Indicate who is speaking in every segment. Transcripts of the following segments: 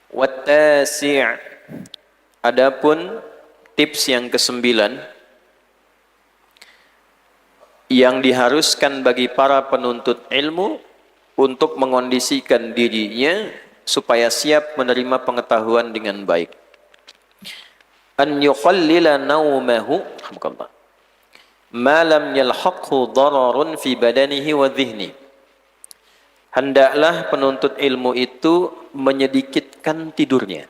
Speaker 1: Wattasi', adapun tips yang kesembilan yang diharuskan bagi para penuntut ilmu untuk mengondisikan dirinya supaya siap menerima pengetahuan dengan baik. An yuqallila naumahu ma lam yalhaqhu dararun fi badanihi wa dhihni. Hendaklah penuntut ilmu itu menyedikitkan tidurnya.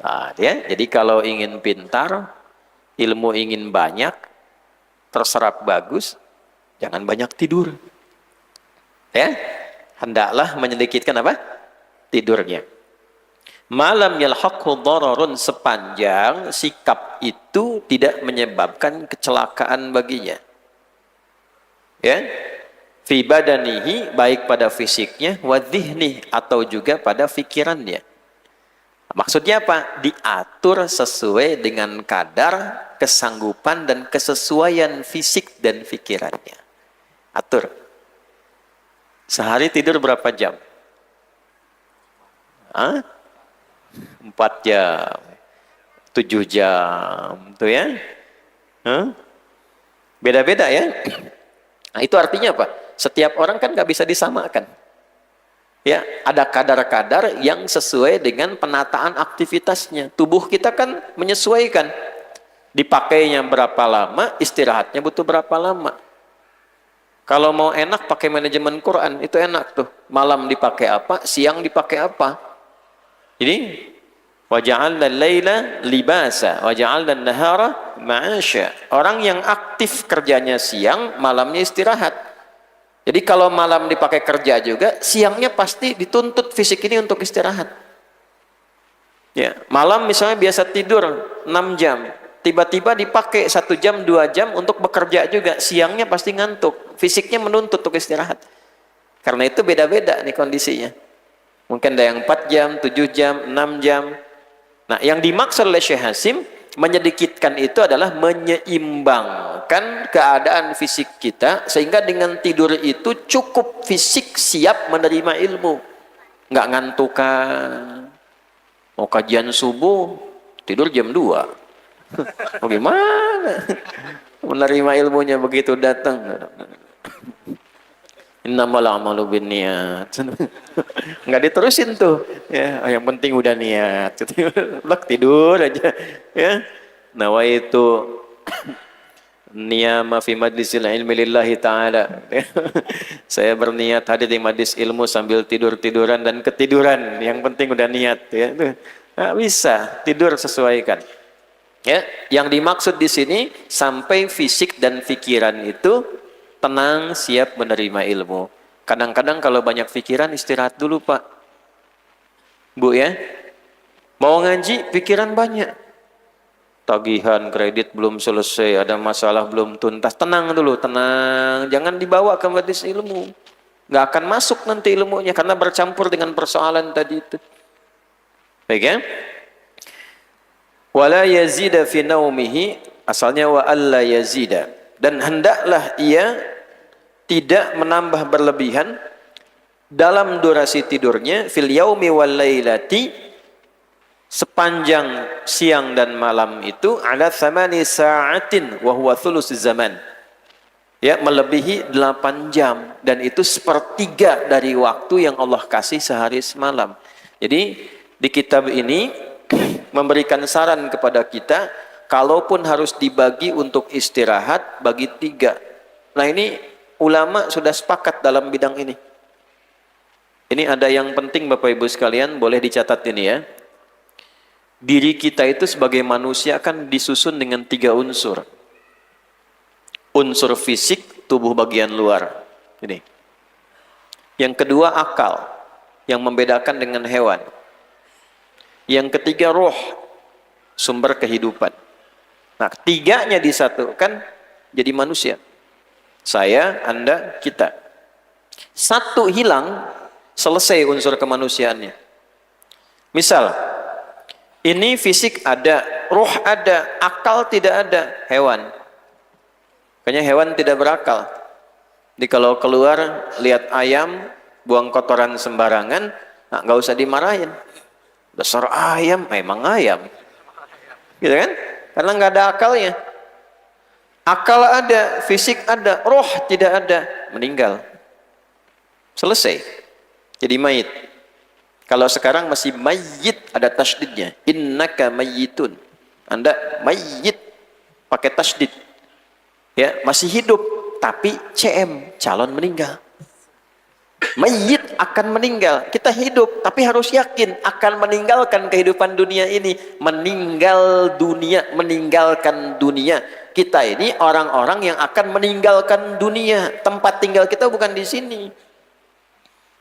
Speaker 1: Nah, ya, jadi kalau ingin pintar, ilmu ingin banyak, terserap bagus, jangan banyak tidur. Ya, hendaklah menyedikitkan apa? Tidurnya. Malam yalhaqhu dararun, sepanjang sikap itu tidak menyebabkan kecelakaan baginya. Ya, fi badanihi, baik pada fisiknya, wa dhihni, atau juga pada fikirannya. Maksudnya apa? Diatur sesuai dengan kadar kesanggupan dan kesesuaian fisik dan fikirannya. Atur. Sehari tidur berapa jam? 4 jam, 7 jam, tuh ya. Beda-beda ya. Nah, itu artinya apa? Setiap orang kan nggak bisa disamakan. Ya, ada kadar-kadar yang sesuai dengan penataan aktivitasnya. Tubuh kita kan menyesuaikan. Dipakainya berapa lama, istirahatnya butuh berapa lama. Kalau mau enak pakai manajemen Quran, itu enak tuh. Malam dipakai apa, siang dipakai apa. Jadi, waja'alna al-laila libasa, waja'alna an-nahara ma'asya. Orang yang aktif kerjanya siang, malamnya istirahat. Jadi kalau malam dipakai kerja juga, siangnya pasti dituntut fisik ini untuk istirahat. Ya, malam misalnya biasa tidur 6 jam, tiba-tiba dipakai 1 jam, 2 jam untuk bekerja juga, siangnya pasti ngantuk, fisiknya menuntut untuk istirahat. Karena itu beda-beda nih kondisinya. Mungkin ada yang 4 jam, 7 jam, 6 jam. Nah, yang dimaksud oleh Syekh Hasim, menyedikitkan itu adalah menyeimbangkan keadaan fisik kita, sehingga dengan tidur itu cukup fisik siap menerima ilmu. Nggak ngantukan. Mau kajian subuh, tidur jam 2. Bagaimana? Menerima ilmunya begitu datang. Innamal a'malu binniyat. Nggak diterusin tuh. Ya, yang penting udah niat. Lek tidur aja. Ya. Nawaitu niyama fi majlisil ilmi lillahi ta'ala. Saya berniat hadir di majlis ilmu sambil tidur-tiduran dan ketiduran. Yang penting udah niat, ya. Nggak bisa, tidur sesuaikan. Ya, yang dimaksud di sini sampai fisik dan pikiran itu tenang, siap menerima ilmu. Kadang-kadang kalau banyak pikiran, istirahat dulu, Pak. Bu ya, mau ngaji, pikiran banyak. Tagihan kredit belum selesai, ada masalah belum tuntas. Tenang dulu, tenang. Jangan dibawa ke majelis ilmu. Nggak akan masuk nanti ilmunya, karena bercampur dengan persoalan tadi itu. Baik ya? Wala yazida fi naumihi, asalnya wa alla yazida. Dan hendaklah ia tidak menambah berlebihan dalam durasi tidurnya fil yaumi wal lailati, sepanjang siang dan malam itu, ala 8 sa'atin wa huwa thuluts zaman. Ya, melebihi 8 jam, dan itu sepertiga dari waktu yang Allah kasih sehari semalam. Jadi di kitab ini memberikan saran kepada kita, kalaupun harus dibagi untuk istirahat, bagi 3. Nah, ini ulama sudah sepakat dalam bidang ini. Ini ada yang penting Bapak Ibu sekalian, boleh dicatat ini ya. Diri kita itu sebagai manusia kan disusun dengan 3 unsur. Unsur fisik, tubuh bagian luar. Ini. Yang kedua akal, yang membedakan dengan hewan. Yang ketiga roh, sumber kehidupan. Nah, 3-nya disatukan jadi manusia. Saya, Anda, kita. 1 hilang, selesai unsur kemanusiaannya. Misal, ini fisik ada, roh ada, akal tidak ada, hewan. Kayaknya hewan tidak berakal. Jadi kalau keluar, lihat ayam, buang kotoran sembarangan, Nah, nggak usah dimarahin. Dasar ayam, memang ayam. Gitu kan? Karena nggak ada akalnya. Akal ada, fisik ada, roh tidak ada, meninggal. Selesai. Jadi mayit. Kalau sekarang masih mayit, ada tasdidnya. Innaka mayyitun. Anda mayit pakai tasdid. Ya, masih hidup tapi CM, calon meninggal. Mayit akan meninggal. Kita hidup tapi harus yakin akan meninggalkan kehidupan dunia ini. Meninggal dunia, meninggalkan dunia. Kita ini orang-orang yang akan meninggalkan dunia. Tempat tinggal kita bukan di sini.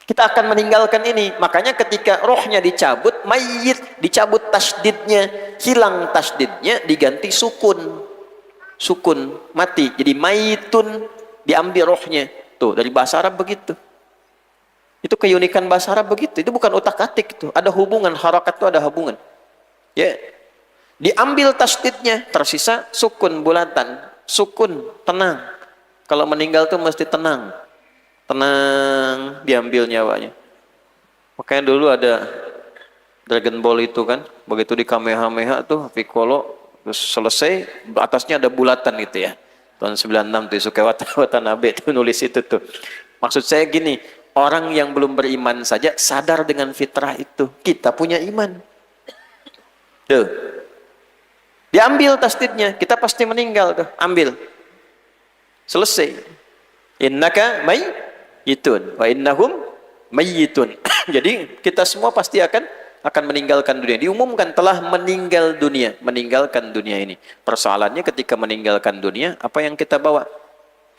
Speaker 1: Kita akan meninggalkan ini. Makanya ketika rohnya dicabut, mayit dicabut tasdidnya, hilang tasdidnya, diganti sukun. Sukun, mati. Jadi mayitun, diambil rohnya. Tuh, dari bahasa Arab begitu. Itu keunikan bahasa Arab begitu. Itu bukan utak-atik itu. Ada hubungan, harakat itu ada hubungan. Ya. Diambil tasdidnya, tersisa sukun bulatan. Sukun, tenang. Kalau meninggal tuh mesti tenang. Tenang, diambil nyawanya. Makanya dulu ada Dragon Ball itu kan, begitu di Kamehameha tuh Piccolo, terus selesai, atasnya ada bulatan gitu ya. Tahun 96 tuh Sukewa Watanabe tuh nulis itu tuh. Maksud saya gini, orang yang belum beriman saja sadar dengan fitrah itu. Kita punya iman. Tuh. Diambil tasdidnya, kita pasti meninggal tuh, ambil. Selesai. Innaka mayyitun wa innahum mayyitun. Jadi kita semua pasti akan meninggalkan dunia. Diumumkan telah meninggal dunia, meninggalkan dunia ini. Persoalannya ketika meninggalkan dunia, apa yang kita bawa?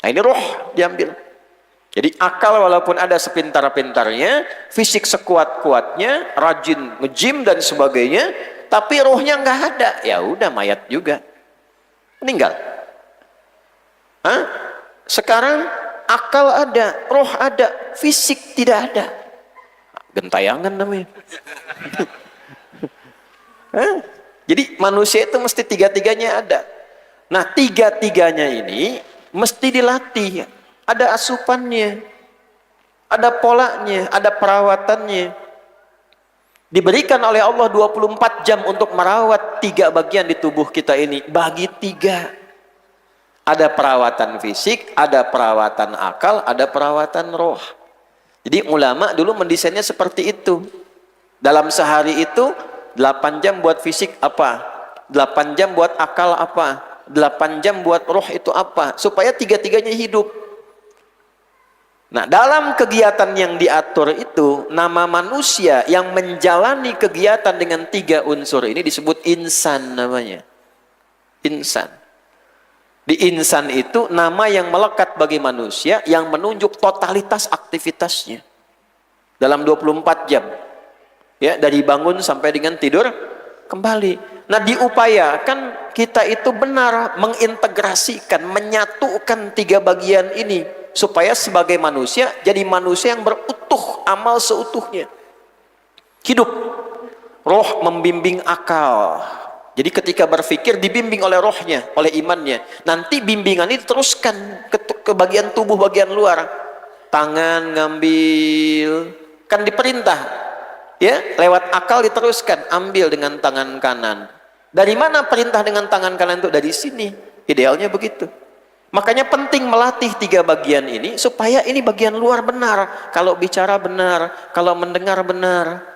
Speaker 1: Nah, ini roh diambil. Jadi akal walaupun ada sepintar-pintarnya, fisik sekuat-kuatnya, rajin nge-gym dan sebagainya, tapi rohnya nggak ada. Ya udah mayat juga. Meninggal. Hah? Sekarang akal ada, roh ada, fisik tidak ada. Gentayangan namanya. Jadi manusia itu mesti tiga-tiganya ada. Nah, tiga-tiganya ini mesti dilatih. Ada asupannya, ada polanya, ada perawatannya. Diberikan oleh Allah 24 jam untuk merawat tiga bagian di tubuh kita ini. Bagi tiga. Ada perawatan fisik, ada perawatan akal, ada perawatan roh. Jadi ulama dulu mendesainnya seperti itu. Dalam sehari itu 8 jam buat fisik apa? 8 jam buat akal apa? 8 jam buat roh itu apa? Supaya tiga-tiganya hidup. Nah, dalam kegiatan yang diatur itu, nama manusia yang menjalani kegiatan dengan tiga unsur ini disebut insan namanya. Insan. Di insan itu nama yang melekat bagi manusia yang menunjuk totalitas aktivitasnya dalam 24 jam. Ya, dari bangun sampai dengan tidur kembali. Nah, diupayakan kita itu benar mengintegrasikan, menyatukan tiga bagian ini supaya sebagai manusia jadi manusia yang berutuh, amal seutuhnya. Hidup. Roh membimbing akal. Jadi ketika berpikir dibimbing oleh rohnya, oleh imannya. Nanti bimbingan ini diteruskan ke bagian tubuh bagian luar. Tangan ngambil, kan diperintah. Ya, lewat akal diteruskan, ambil dengan tangan kanan. Dari mana perintah dengan tangan kanan itu? Dari sini. Idealnya begitu. Makanya penting melatih tiga bagian ini supaya ini bagian luar benar. Kalau bicara benar, kalau mendengar benar.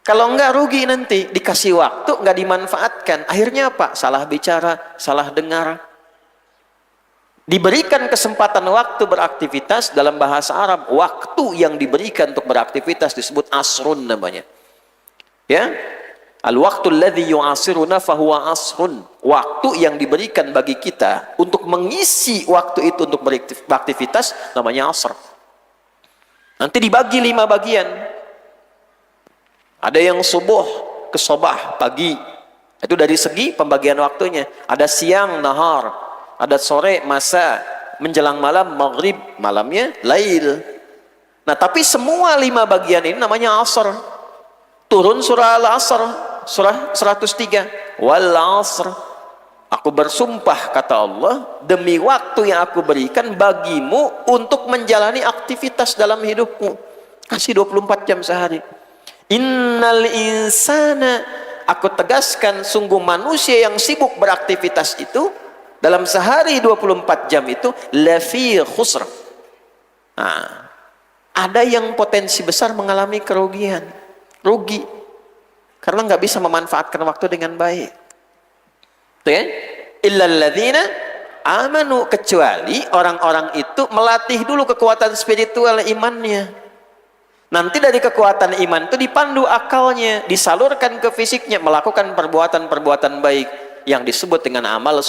Speaker 1: Kalau enggak rugi nanti, dikasih waktu enggak dimanfaatkan. Akhirnya apa? Salah bicara, salah dengar. Diberikan kesempatan waktu beraktivitas, dalam bahasa Arab, waktu yang diberikan untuk beraktivitas disebut asrun namanya. Ya. Al-waqtul ladzi yu'asiruna fahuwa asrun. Waktu yang diberikan bagi kita untuk mengisi waktu itu untuk beraktivitas namanya asr. Nanti dibagi 5 bagian. Ada yang subuh ke sobah, pagi. Itu dari segi pembagian waktunya. Ada siang, nahar. Ada sore, masa. Menjelang malam, maghrib. Malamnya, lail. Nah, tapi semua 5 bagian ini namanya asr. Turun surah Al-Asr, surah 103. Wal asr. Aku bersumpah, kata Allah, demi waktu yang aku berikan bagimu untuk menjalani aktivitas dalam hidupmu. Kasih 24 jam sehari. Innal insana, aku tegaskan, sungguh manusia yang sibuk beraktivitas itu dalam sehari 24 jam itu lafi khusr. Nah, ada yang potensi besar mengalami kerugian, rugi, karena nggak bisa memanfaatkan waktu dengan baik. Tuh ya? Illalladzina amanu, kecuali orang-orang itu melatih dulu kekuatan spiritual imannya. Nanti dari kekuatan iman itu dipandu akalnya, disalurkan ke fisiknya, melakukan perbuatan-perbuatan baik yang disebut dengan amal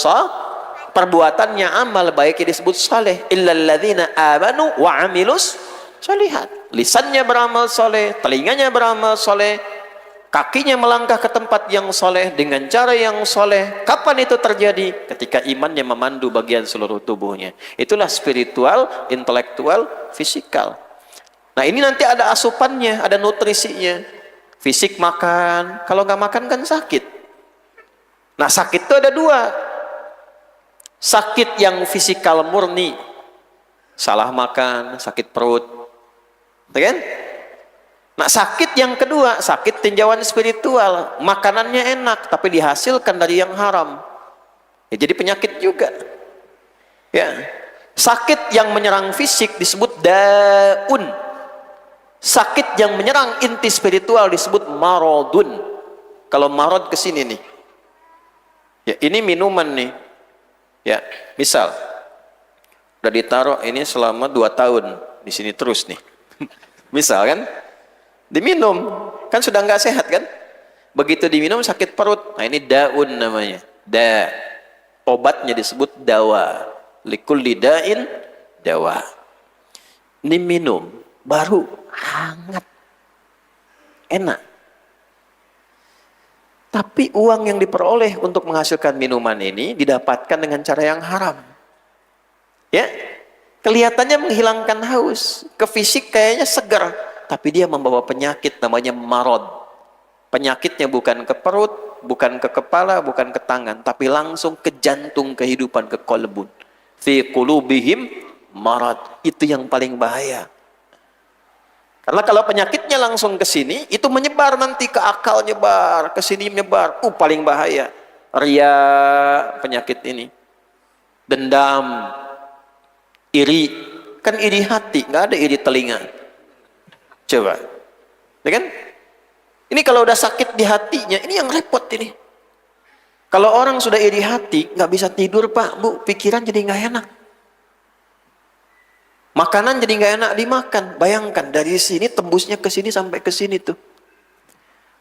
Speaker 1: perbuatannya amal baik yang disebut saleh. Illalladzina amanu wa amilus sholihat. Lisannya beramal soleh, telinganya beramal soleh, kakinya melangkah ke tempat yang soleh dengan cara yang soleh. Kapan itu terjadi? Ketika imannya memandu bagian seluruh tubuhnya. Itulah spiritual, intelektual, fisikal. Nah ini nanti ada asupannya, ada nutrisinya. Fisik makan, kalau nggak makan kan sakit. Nah sakit itu ada dua. Sakit yang fisikal murni, salah makan, sakit perut, kan? Nah sakit yang kedua, sakit tinjauan spiritual, makanannya enak tapi dihasilkan dari yang haram, ya, jadi penyakit juga. Ya, sakit yang menyerang fisik disebut daun, sakit yang menyerang inti spiritual disebut marodun. Kalau marod kesini nih, ya ini minuman nih. Ya, misal udah ditaruh ini selama 2 tahun di sini terus nih. Misal kan, diminum kan sudah nggak sehat kan? Begitu diminum sakit perut. Nah ini daun namanya. Obatnya disebut dawa. Likulli da'in dawa. Ini minum baru hangat, enak. Tapi uang yang diperoleh untuk menghasilkan minuman ini didapatkan dengan cara yang haram. Ya, kelihatannya menghilangkan haus, ke fisik kayaknya segar, tapi dia membawa penyakit namanya marod. Penyakitnya bukan ke perut, bukan ke kepala, bukan ke tangan, tapi langsung ke jantung, kehidupan, ke kolbun. Fi qulubihim marad. Itu yang paling bahaya. Karena kalau penyakitnya langsung ke sini, itu menyebar nanti ke akal, nyebar, ke sini menyebar. Paling bahaya. Ria penyakit ini. Dendam, iri. Kan iri hati, nggak ada iri telinga. Coba. Ya kan? Ini kalau udah sakit di hatinya, ini yang repot ini. Kalau orang sudah iri hati, nggak bisa tidur Pak, Bu, pikiran jadi nggak enak. Makanan jadi nggak enak dimakan. Bayangkan dari sini tembusnya ke sini sampai ke sini tuh.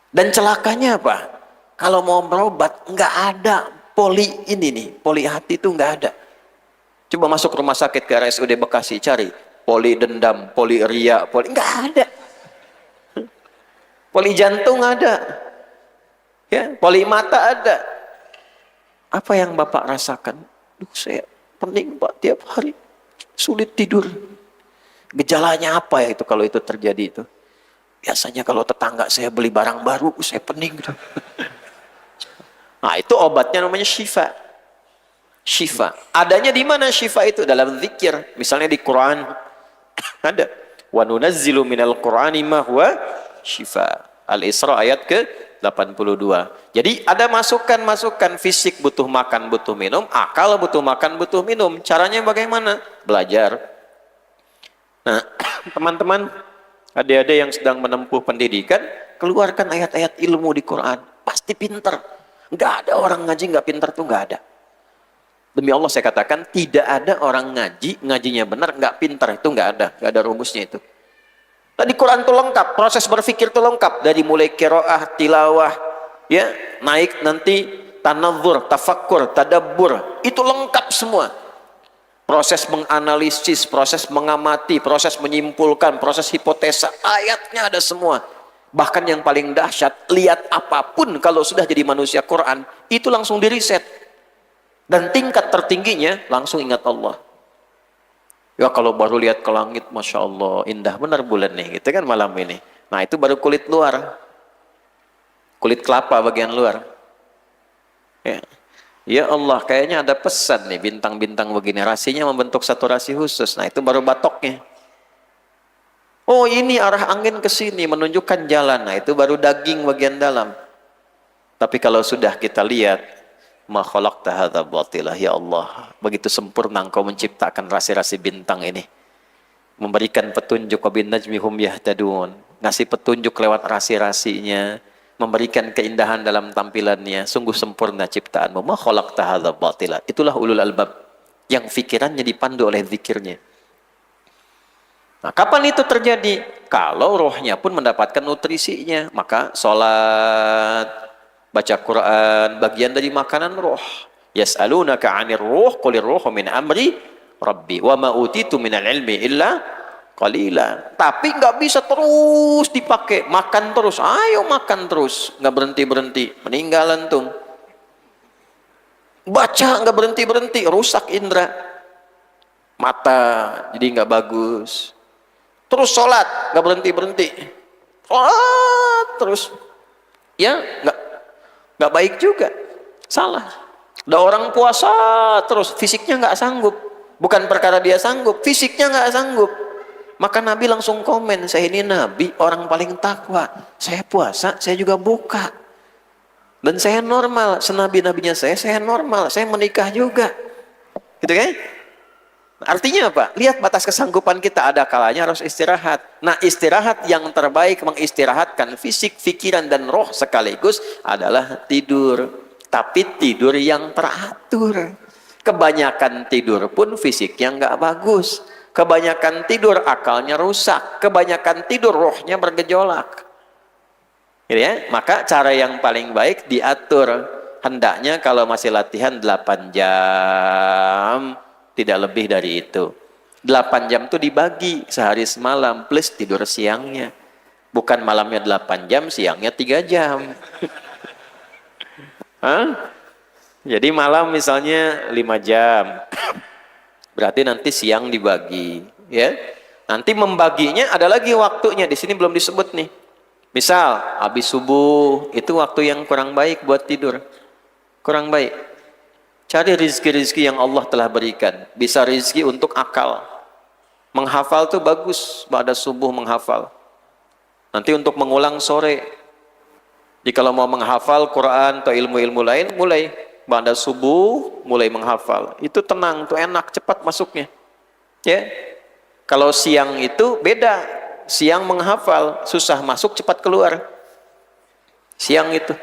Speaker 1: Dan celakanya apa? Kalau mau berobat nggak ada poli ini nih, poli hati itu nggak ada. Coba masuk rumah sakit ke RSUD Bekasi cari poli dendam, poli ria, poli nggak ada. Poli jantung ada, ya, poli mata ada. Apa yang Bapak rasakan? Duh, saya pening Pak tiap hari. Sulit tidur. Gejalanya apa ya itu kalau itu terjadi itu? Biasanya kalau tetangga saya beli barang baru, saya pening gitu. Nah, itu obatnya namanya syifa. Syifa. Adanya di mana syifa itu? Dalam zikir. Misalnya di Quran ada. Wa nunazzilu minal Qur'ani ma huwa syifa. Al-Isra ayat ke-82. Jadi ada masukan-masukan, fisik butuh makan, butuh minum, akal butuh makan, butuh minum. Caranya bagaimana? Belajar. Nah, teman-teman, adik-adik yang sedang menempuh pendidikan, keluarkan ayat-ayat ilmu di Quran. Pasti pinter. Nggak ada orang ngaji nggak pinter tuh, nggak ada. Demi Allah saya katakan, tidak ada orang ngaji, ngajinya benar, nggak pinter. Itu nggak ada rumusnya itu. Tadi Quran itu lengkap, proses berpikir itu lengkap. Dari mulai qiraah, tilawah, ya, naik nanti tanadzur, tafakkur, tadabbur, itu lengkap semua. Proses menganalisis, proses mengamati, proses menyimpulkan, proses hipotesa, ayatnya ada semua. Bahkan yang paling dahsyat, lihat apapun kalau sudah jadi manusia Quran, itu langsung diriset. Dan tingkat tertingginya langsung ingat Allah. Ya kalau baru lihat ke langit, Masya Allah, indah benar bulan nih, gitu kan malam ini. Nah itu baru kulit luar. Kulit kelapa bagian luar. Ya. Ya Allah, kayaknya ada pesan nih, bintang-bintang begini. Rasinya membentuk satu rasi khusus. Nah itu baru batoknya. Oh ini arah angin ke sini menunjukkan jalan. Nah itu baru daging bagian dalam. Tapi kalau sudah kita lihat, ma khalaqta hadza batila, ya Allah, begitu sempurna Engkau menciptakan rasi-rasi bintang ini. Memberikan petunjuk wa bin najmi hum yahtadun. Ngasih petunjuk lewat rasi-rasinya, memberikan keindahan dalam tampilannya. Sungguh sempurna ciptaanmu. Ma khalaqta hadza batila. Itulah ulul albab yang fikirannya dipandu oleh zikirnya. Nah, kapan itu terjadi? Kalau rohnya pun mendapatkan nutrisinya, maka sholat, baca Quran, bagian dari makanan roh. Yas'alunaka 'anir ruh, qulir ruhu min amri rabbi, wa ma utitu minal ilmi illa qalila. Tapi nggak bisa terus dipakai, makan terus, ayo makan terus, nggak berhenti-berhenti, meninggal antum. Baca nggak berhenti-berhenti, rusak indera, mata jadi nggak bagus. Terus sholat nggak berhenti-berhenti, sholat terus, ya nggak baik juga, salah. Ada orang puasa terus, fisiknya nggak sanggup, bukan perkara dia sanggup, fisiknya nggak sanggup. Maka Nabi langsung komen, saya ini Nabi orang paling takwa, saya puasa, saya juga buka, dan saya normal, senabi-nabinya saya normal, saya menikah juga, gitu kan? Artinya apa? Lihat batas kesanggupan kita, ada kalanya harus istirahat. Nah, istirahat yang terbaik mengistirahatkan fisik, pikiran, dan roh sekaligus adalah tidur. Tapi tidur yang teratur. Kebanyakan tidur pun fisiknya nggak bagus. Kebanyakan tidur akalnya rusak. Kebanyakan tidur rohnya bergejolak. Gitu ya? Maka cara yang paling baik diatur. Hendaknya kalau masih latihan 8 jam, tidak lebih dari itu. 8 jam itu dibagi sehari semalam plus tidur siangnya. Bukan malamnya 8 jam, siangnya 3 jam. Hah? Jadi malam misalnya 5 jam. Berarti nanti siang dibagi, ya. Nanti membaginya ada lagi waktunya, di sini belum disebut nih. Misal habis subuh, itu waktu yang kurang baik buat tidur. Kurang baik. Cari rizki-rizki yang Allah telah berikan. Bisa rizki untuk akal. Menghafal tuh bagus, pada subuh menghafal. Nanti untuk mengulang sore. Jadi kalau mau menghafal Quran atau ilmu-ilmu lain, mulai pada subuh mulai menghafal. Itu tenang, itu enak, cepat masuknya. Ya. Kalau siang itu beda. Siang menghafal, susah masuk, cepat keluar. Siang itu.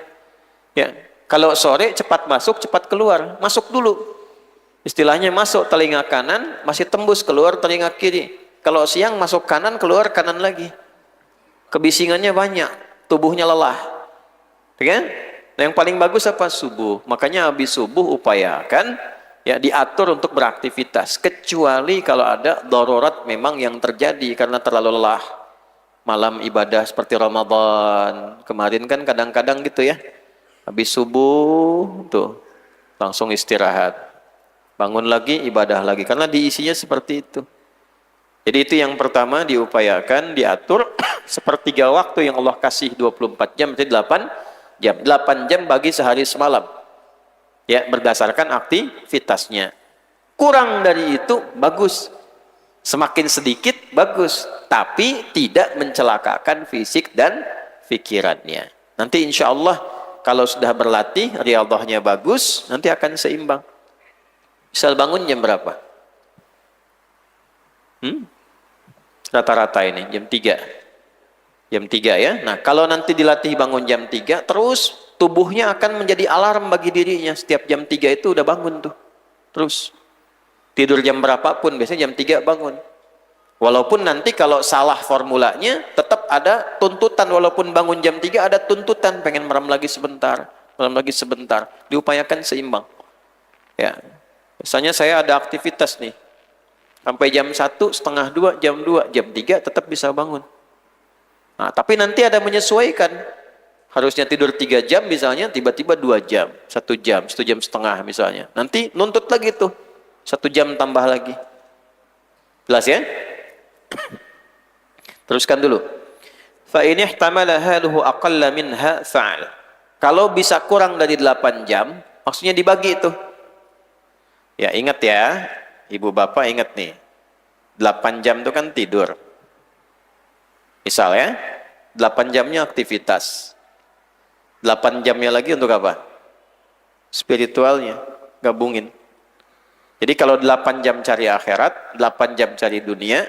Speaker 1: Ya. Kalau sore cepat masuk, cepat keluar. Masuk dulu. Istilahnya masuk telinga kanan, masih tembus keluar telinga kiri. Kalau siang masuk kanan, keluar kanan lagi. Kebisingannya banyak, tubuhnya lelah. Kan? Nah, yang paling bagus apa? Subuh. Makanya habis subuh upayakan ya diatur untuk beraktivitas. Kecuali kalau ada darurat memang yang terjadi karena terlalu lelah. Malam ibadah seperti Ramadan. Kemarin kan kadang-kadang gitu ya. Habis subuh tuh langsung istirahat, bangun lagi ibadah lagi karena diisinya seperti itu. Jadi itu yang pertama diupayakan diatur sepertiga waktu yang Allah kasih 24 jam, jadi 8 jam. 8 jam bagi sehari semalam. Ya, berdasarkan aktivitasnya. Kurang dari itu bagus. Semakin sedikit bagus, tapi tidak mencelakakan fisik dan pikirannya. Nanti insya Allah kalau sudah berlatih, riyadhahnya bagus, nanti akan seimbang. Misal bangun jam berapa? Rata-rata ini, jam 3. Jam 3 ya. Nah, kalau nanti dilatih bangun jam 3, terus tubuhnya akan menjadi alarm bagi dirinya. Setiap jam 3 itu udah bangun tuh. Terus. Tidur jam berapapun, biasanya jam 3 bangun. Walaupun nanti kalau salah formulanya, tetap ada tuntutan. Walaupun bangun jam 3, ada tuntutan. Pengen merem lagi sebentar. Merem lagi sebentar. Diupayakan seimbang. Ya. Misalnya saya ada aktivitas nih. Sampai jam 1, setengah 2, jam 2, jam 3 tetap bisa bangun. Nah, tapi nanti ada menyesuaikan. Harusnya tidur 3 jam misalnya, tiba-tiba 2 jam. 1 jam, 1 jam setengah misalnya. Nanti nuntut lagi tuh. 1 jam tambah lagi. Jelas ya? Teruskan dulu. Fa in ihtamala haluhu aqalla minha fa'al. Kalau bisa kurang dari 8 jam, maksudnya dibagi itu. Ya, ingat ya. Ibu bapak ingat nih. 8 jam itu kan tidur. Misalnya 8 jamnya aktivitas, 8 jamnya lagi untuk apa? Spiritualnya, gabungin. Jadi kalau 8 jam cari akhirat, 8 jam cari dunia,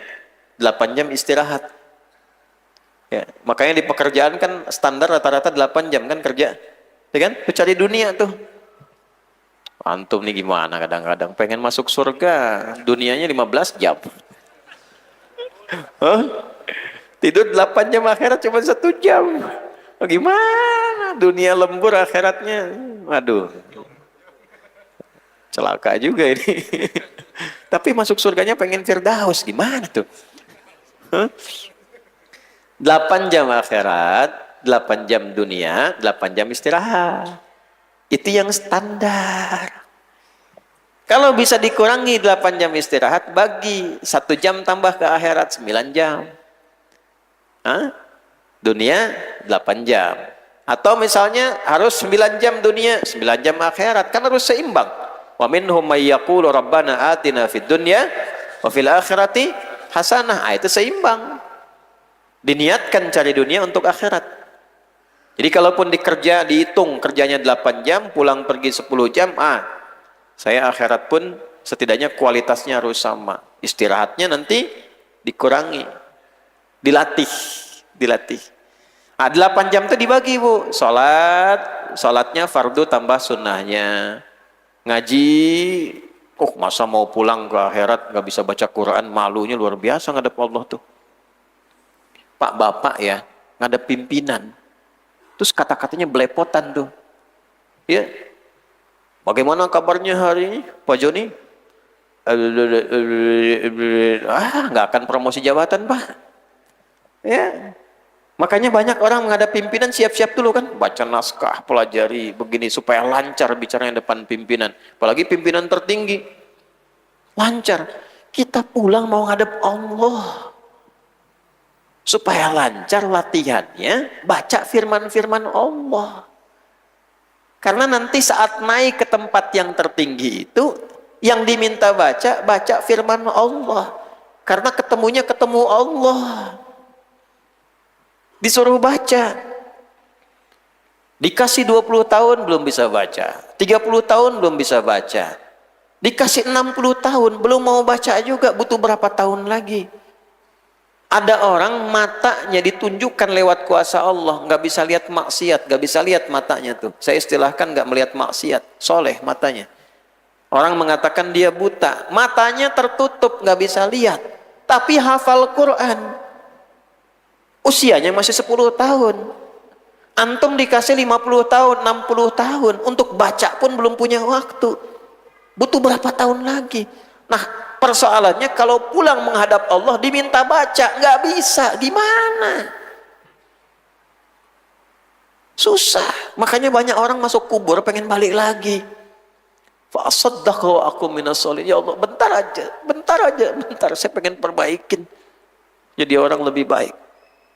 Speaker 1: 8 jam istirahat. Ya, makanya di pekerjaan kan standar rata-rata 8 jam kan kerja. Ya kan? Tuh cari dunia tuh. Antum nih gimana kadang-kadang pengen masuk surga, dunianya 15 jam. Hah? Tidur 8 jam, akhirat cuma 1 jam. Oh, gimana? Dunia lembur, akhiratnya. Waduh. Celaka juga ini. Tapi masuk surganya pengen Firdaus, gimana tuh? Hah? 8 jam akhirat, 8 jam dunia, 8 jam istirahat. Itu yang standar. Kalau bisa dikurangi 8 jam istirahat, bagi 1 jam tambah ke akhirat 9 jam. Hah? Dunia 8 jam. Atau misalnya harus 9 jam dunia, 9 jam akhirat, kan harus seimbang. Wa minhum may yaqulu rabbana atina fid dunya wa fil akhirati hasanah. Itu seimbang. Diniatkan cari dunia untuk akhirat. Jadi kalaupun dikerja, dihitung kerjanya 8 jam, pulang pergi 10 jam, saya akhirat pun setidaknya kualitasnya harus sama. Istirahatnya nanti dikurangi. Dilatih. 8 jam itu dibagi, Bu. Salatnya fardu tambah sunnahnya. Ngaji, masa mau pulang ke akhirat nggak bisa baca Quran, malunya luar biasa ngadep Allah tuh. Pak bapak ya, ngadep pimpinan. Terus kata-katanya belepotan tuh. Ya. Bagaimana kabarnya hari ini, Pak Joni? Nggak akan promosi jabatan, Pak. Ya. Makanya banyak orang menghadap pimpinan siap-siap dulu kan, baca naskah, pelajari begini supaya lancar bicaranya depan pimpinan. Apalagi pimpinan tertinggi. Lancar. Kita pulang mau ngadep Allah. Supaya lancar latihannya, baca firman-firman Allah. Karena nanti saat naik ke tempat yang tertinggi itu, yang diminta baca firman Allah. Karena ketemunya ketemu Allah. Disuruh baca. Dikasih 20 tahun belum bisa baca. 30 tahun belum bisa baca. Dikasih 60 tahun belum mau baca juga, butuh berapa tahun lagi. Ada orang matanya ditunjukkan lewat kuasa Allah, nggak bisa lihat maksiat, nggak bisa lihat matanya tuh. Saya istilahkan nggak melihat maksiat, soleh matanya. Orang mengatakan dia buta, matanya tertutup, nggak bisa lihat, tapi hafal Quran. Usianya masih 10 tahun. Antum dikasih 50 tahun, 60 tahun, untuk baca pun belum punya waktu. Butuh berapa tahun lagi? Nah, persoalannya kalau pulang menghadap Allah diminta baca, nggak bisa, gimana? Susah. Makanya banyak orang masuk kubur pengen balik lagi. Fa'asaddaqa wa aku minas sholihin. Ya Allah, bentar, saya pengen perbaikin. Jadi orang lebih baik.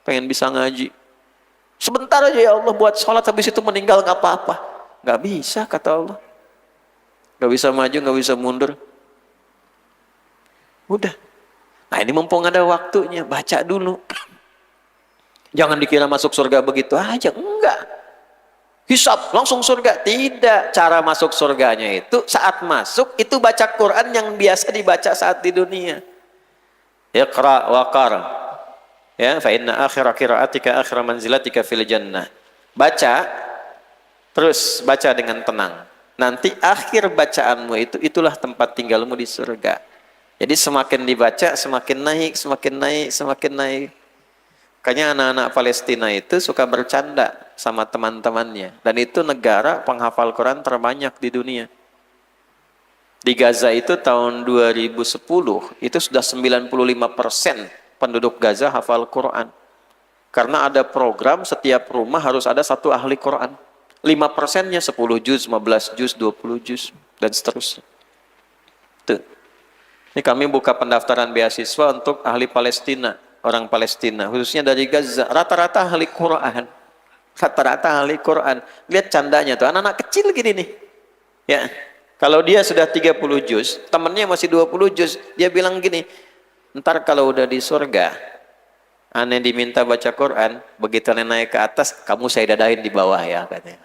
Speaker 1: Pengen bisa ngaji. Sebentar aja ya Allah buat sholat, habis itu meninggal nggak apa-apa. Nggak bisa, kata Allah. Nggak bisa maju, nggak bisa mundur. Udah. Nah ini mumpung ada waktunya, baca dulu. Jangan dikira masuk surga begitu aja. Enggak. Hisab, langsung surga. Tidak. Cara masuk surganya itu, saat masuk, itu baca Quran yang biasa dibaca saat di dunia. Iqra wa qara. Ya, fa inna akhira qiraatika akhira manzilatika fil jannah. Baca, terus baca dengan tenang. Nanti akhir bacaanmu itu, itulah tempat tinggalmu di surga. Jadi semakin dibaca, semakin naik, semakin naik, semakin naik. Makanya anak-anak Palestina itu suka bercanda sama teman-temannya. Dan itu negara penghafal Quran terbanyak di dunia. Di Gaza itu tahun 2010, itu sudah 95% penduduk Gaza hafal Quran. Karena ada program setiap rumah harus ada satu ahli Quran. 5%-nya 10 juz, 15 juz, 20 juz, dan seterusnya. Tuh. Ini kami buka pendaftaran beasiswa untuk ahli Palestina, orang Palestina, khususnya dari Gaza. Rata-rata ahli Quran. Rata-rata ahli Quran. Lihat candanya tuh, anak-anak kecil gini nih. Ya. Kalau dia sudah 30 juz, temennya masih 20 juz, dia bilang gini, ntar kalau udah di surga, Aneh diminta baca Quran, begitu aneh naik ke atas, kamu saya dadahin di bawah ya katanya.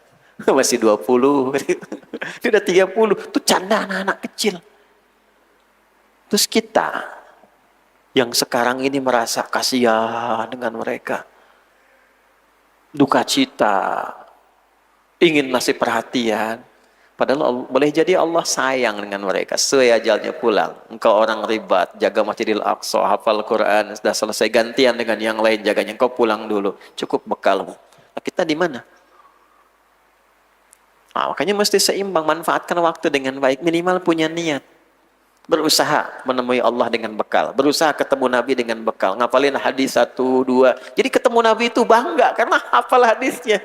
Speaker 1: Masih 20. Ini udah 30. Tuh canda anak-anak kecil. Terus kita yang sekarang ini merasa kasihan dengan mereka. Duka cita, ingin ngasih perhatian. Padahal boleh jadi Allah sayang dengan mereka. Sesuai ajalnya pulang. Engkau orang ribat, jaga Masjidil Aqsa, hafal Quran, sudah selesai gantian dengan yang lain jaganya. Engkau pulang dulu, cukup bekalmu. Nah, kita di mana? Nah, makanya mesti seimbang, manfaatkan waktu dengan baik, minimal punya niat. Berusaha menemui Allah dengan bekal, berusaha ketemu Nabi dengan bekal, ngapalin hadis 1, 2. Jadi ketemu Nabi itu bangga karena hafal hadisnya.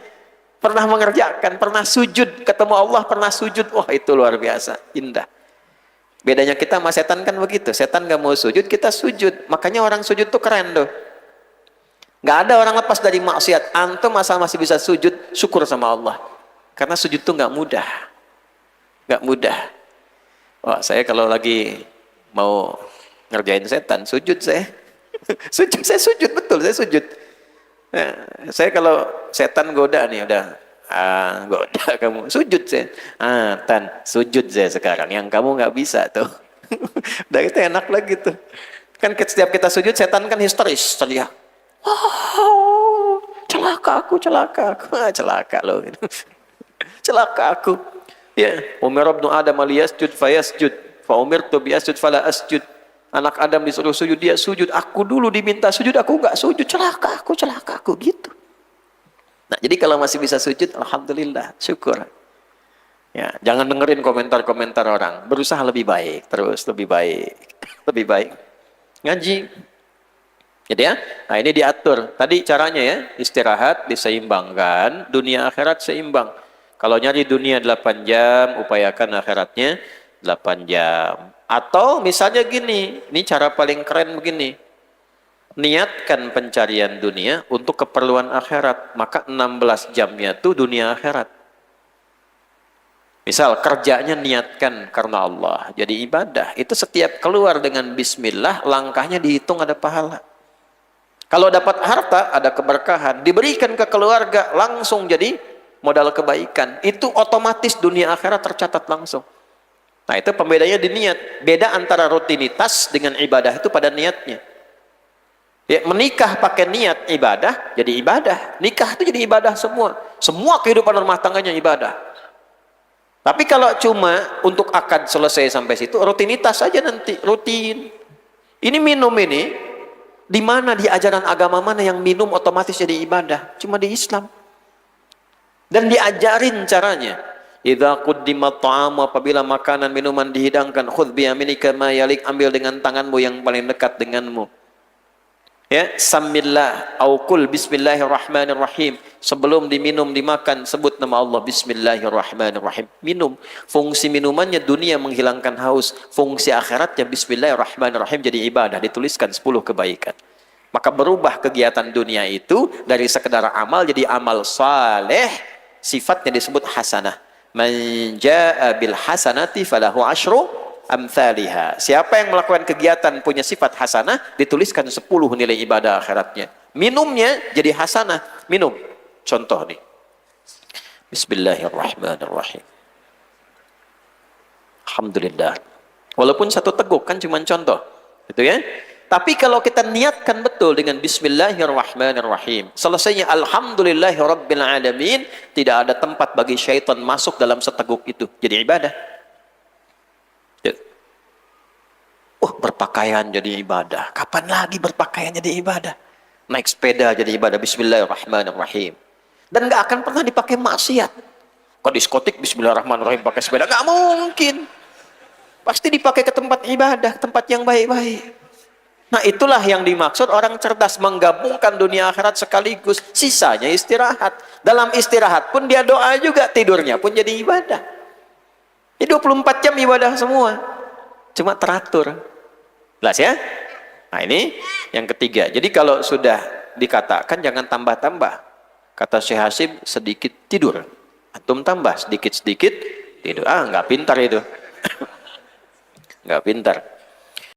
Speaker 1: Pernah mengerjakan, pernah sujud, ketemu Allah pernah sujud, wah itu luar biasa, indah. Bedanya kita sama setan kan begitu, setan gak mau sujud, kita sujud. Makanya orang sujud tuh keren tuh. Gak ada orang lepas dari maksiat. Antum asal masih bisa sujud, syukur sama Allah. Karena sujud tuh gak mudah. Gak mudah. Wah, saya kalau lagi mau ngerjain setan, sujud saya. Sujud, saya sujud, betul, saya sujud. Nah, saya kalau setan goda nih, udah goda kamu, sujud saya. Tan, sujud saya sekarang, yang kamu nggak bisa tuh. Udah itu enak lagi tuh. Kan setiap kita sujud, setan kan histeris, teriak. Oh, celaka aku, celaka aku. Celaka loh. Celaka aku. Ya, Umar ibn Adam liyasjud fayasjud, fa umirtu biyasjud fala asjud. Anak Adam disuruh sujud, dia sujud. Aku dulu diminta sujud, aku nggak sujud. Celaka aku gitu. Nah, jadi kalau masih bisa sujud, alhamdulillah, syukur. Ya, jangan dengerin komentar-komentar orang. Berusaha lebih baik, terus lebih baik, lebih baik. Ngaji. Jadi ya, nah ini diatur. Tadi caranya ya, istirahat diseimbangkan, dunia akhirat seimbang. Kalau nyari dunia 8 jam, upayakan akhiratnya 8 jam. Atau misalnya gini, ini cara paling keren begini. Niatkan pencarian dunia untuk keperluan akhirat, maka 16 jamnya itu dunia akhirat. Misal kerjanya niatkan karena Allah, jadi ibadah. Itu setiap keluar dengan bismillah, langkahnya dihitung ada pahala. Kalau dapat harta, ada keberkahan. Diberikan ke keluarga, langsung jadi modal kebaikan. Itu otomatis dunia akhirat tercatat langsung. Nah, itu pembedanya di niat. Beda antara rutinitas dengan ibadah itu pada niatnya. Ya, menikah pakai niat ibadah, jadi ibadah. Nikah itu jadi ibadah semua. Semua kehidupan rumah tangganya ibadah. Tapi kalau cuma untuk akad selesai sampai situ, rutinitas saja nanti, rutin. Ini minum ini, di mana di ajaran agama mana yang minum otomatis jadi ibadah? Cuma di Islam. Dan diajarin caranya. Idza quddimat ta'amu, apabila makanan minuman dihidangkan, khudh bi yaminika ma yalik, ambil dengan tanganmu yang paling dekat denganmu. Ya, samillah au qul bismillahirrahmanirrahim. Sebelum diminum dimakan sebut nama Allah, bismillahirrahmanirrahim. Minum. Fungsi minumannya dunia menghilangkan haus, fungsi akhiratnya bismillahirrahmanirrahim jadi ibadah, dituliskan 10 kebaikan. Maka berubah kegiatan dunia itu dari sekedar amal jadi amal saleh, sifatnya disebut hasanah. Man jaa bil hasanati falahu asyru amthaliha. Siapa yang melakukan kegiatan punya sifat hasanah, dituliskan 10 nilai ibadah akhiratnya. Minumnya jadi hasanah. Minum. Contoh nih. Bismillahirrahmanirrahim. Alhamdulillah. Walaupun satu teguk kan cuma contoh. Gitu ya. Tapi kalau kita niatkan betul dengan bismillahirrahmanirrahim, selesainya alhamdulillahirabbil tidak ada tempat bagi syaitan masuk dalam seteguk itu. Jadi ibadah. Berpakaian jadi ibadah. Kapan lagi berpakaian jadi ibadah? Naik sepeda jadi ibadah, bismillahirrahmanirrahim. Dan gak akan pernah dipakai maksiat. Ke diskotik bismillahirrahmanirrahim pakai sepeda, gak mungkin. Pasti dipakai ke tempat ibadah, tempat yang baik-baik. Nah, itulah yang dimaksud orang cerdas, menggabungkan dunia akhirat sekaligus, sisanya istirahat. Dalam istirahat pun dia doa juga, tidurnya pun jadi ibadah. Ini 24 jam ibadah semua. Cuma teratur. Jelas ya? Nah, ini yang ketiga. Jadi kalau sudah dikatakan jangan tambah-tambah. Kata Syekh Hasim, sedikit tidur. Antum tambah sedikit-sedikit tidur. Nggak pintar itu. Nggak pintar.